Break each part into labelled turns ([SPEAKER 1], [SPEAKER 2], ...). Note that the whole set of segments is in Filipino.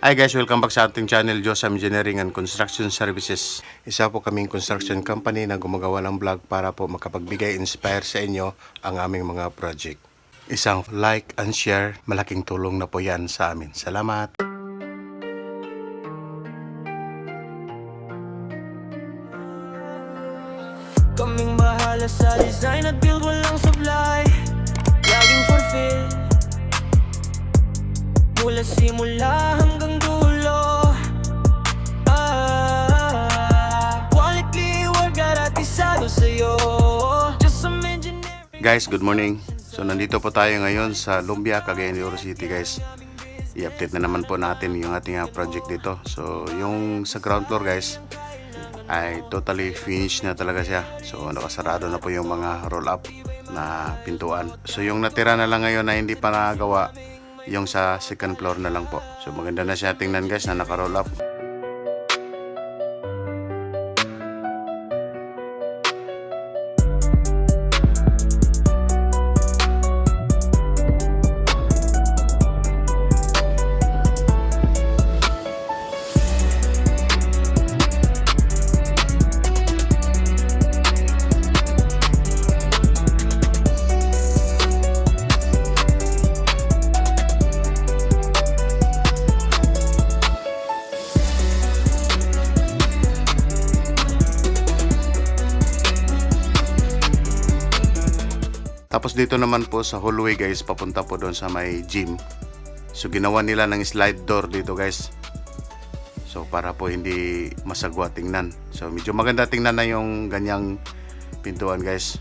[SPEAKER 1] Hi guys, welcome back sa ating channel, Josam Engineering and Construction Services. Isa po kaming construction company na gumagawa ng vlog para po makapagbigay inspire sa inyo ang aming mga project. Isang like and share, malaking tulong na po yan sa amin. Salamat!
[SPEAKER 2] Kaming bahala sa design at build, walang supply, laging fulfill mula simula hanggang dulo. Quality work garantisado sa'yo. Just some engineering.
[SPEAKER 1] Guys, good morning. So nandito po tayo ngayon sa Lumbia, Cagayan de Oro City guys. I-update na naman po natin yung ating project dito. So yung sa ground floor guys ay totally finished na talaga siya. So nakasarado na po yung mga roll up na pintuan. So yung natira na lang ngayon na hindi pa nagawa, yung sa second floor na lang po. So maganda na siya tingnan guys na naka-roll up. Tapos dito naman po sa hallway guys, papunta po doon sa may gym. So ginawa nila ng slide door dito guys. So para po hindi masagwa tingnan. So medyo maganda tingnan na yung ganyang pintuan guys.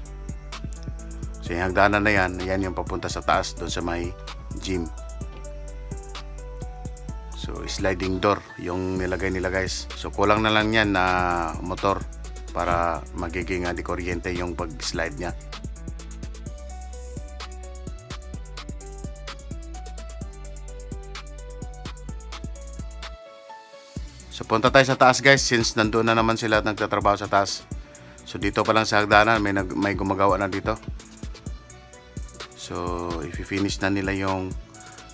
[SPEAKER 1] So yung hagdanan na yan yung papunta sa taas doon sa may gym. So sliding door yung nilagay nila guys. So kulang na lang yan na motor para magiging di kuryente yung pag-slide niya. So punta tayo sa taas guys, since nandoon na naman sila nagtatrabaho sa taas. So dito pa lang sa hagdanan may gumagawa na dito. So i-finish na nila yung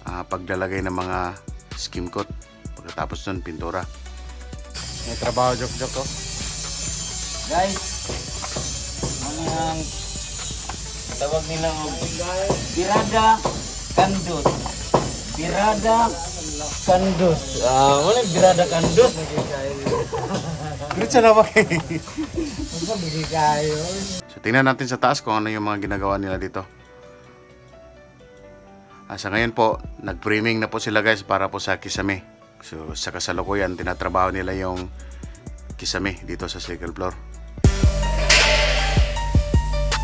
[SPEAKER 1] paglalagay ng mga skim coat. Pagkatapos nun pintura. May trabaho jok-jok ko.
[SPEAKER 3] Guys, ano yung tawag nilang birada kandus. Birada kandus. Ano yung birada kandus?
[SPEAKER 1] Diretso na ba kayo?
[SPEAKER 3] Magbigay kayo.
[SPEAKER 1] So tingnan natin sa taas kung ano yung mga ginagawa nila dito. Sa ngayon po, nag-framing na po sila guys para po sa kisame. So sa kasalukuyan, tinatrabaho nila yung kisame dito sa second floor.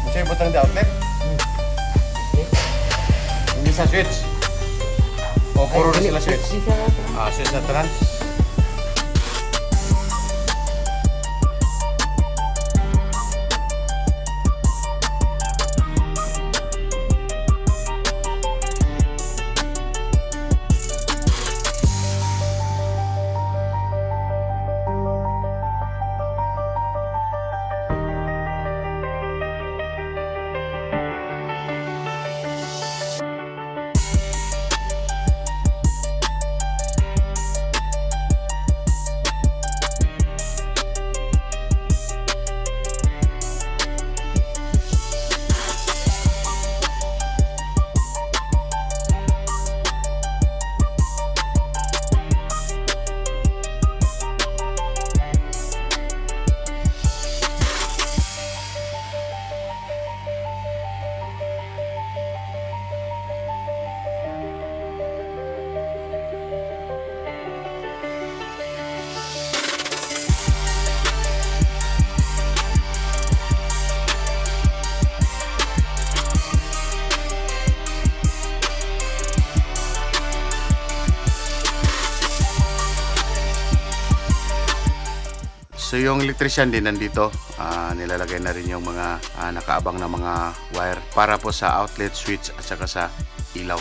[SPEAKER 1] Masaya butang di outlet? Hindi sa switch. O puro na sila switch? Switch na tanan. So yung electrician din nandito, nilalagay na rin yung mga nakaabang na mga wire para po sa outlet switch at saka sa ilaw.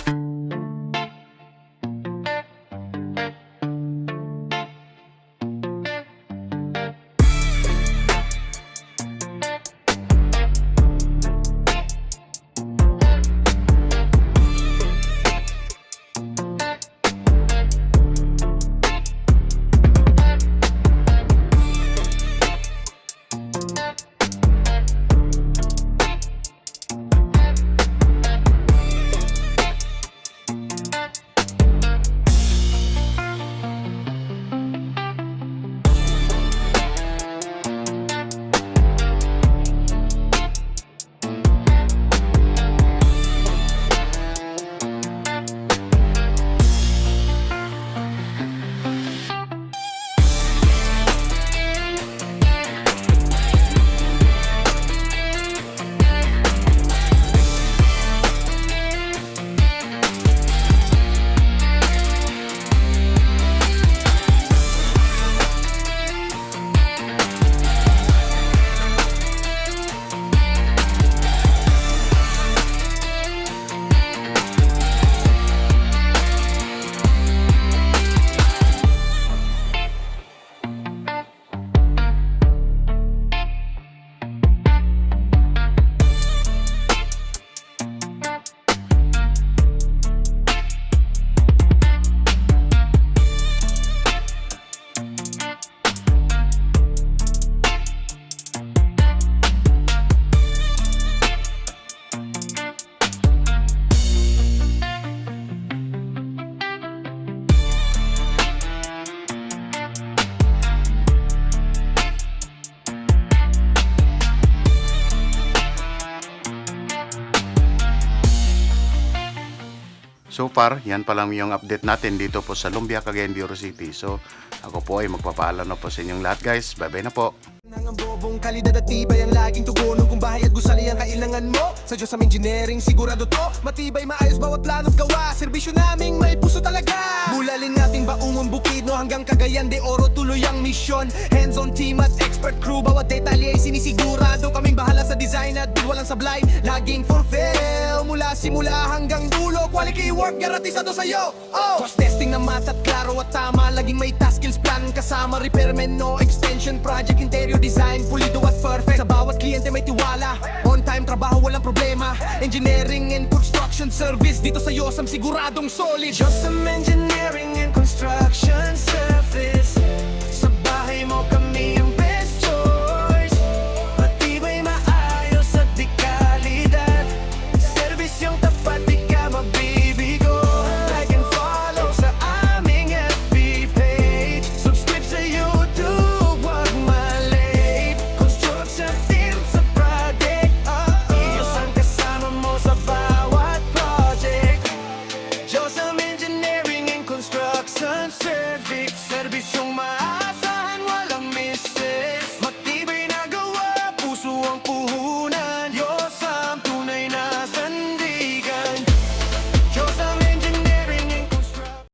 [SPEAKER 1] So far, yan pa lang yung update natin dito po sa Lumbia, Cagayan de Oro City. So, ako po ay magpapaalam na po sa inyong lahat guys. Bye-bye na po.
[SPEAKER 4] Nang ang bobong kalidad at tibay ang laging tugunan kung bahay at gusali ang kailangan mo. Sa Diyos ang engineering, sigurado to. Matibay, maayos, bawat plano't gawa. Serbisyo naming may puso talaga. Bulalin nating baungong Bukidno hanggang Cagayan de Oro, tuloy ang misyon. Hands-on team at expert crew, bawat detalye ay sinisigurado. Kaming bahala sa design at di walang sablay. Laging fulfill, mula simula hanggang dulo. Quality work, garantisado sa'yo. Cross testing na mata at klaro at tama. Laging may task skills plan kasama. Repairman, no extension project, interior design, pulido at perfect. Sa bawat kliyente may tiwala. On time, trabaho, walang problema. Engineering and construction service, dito sa Yosam siguradong solid.
[SPEAKER 2] Josam Engineering and Construction Service. Sa bahay mo kami ang best choice. Matibay, maayos at di kalidad. Servisyong tapat, di ka mabibigo. Like and follow sa aming FB page. Subscribe sa YouTube, wag malate. Construction team sa project. Iyos ang kasama mo sa bawat project. Josam Engineering and Construction Service. Serbisyong maasahan, walang misses. Matibay na gawa, puso ang puhunan.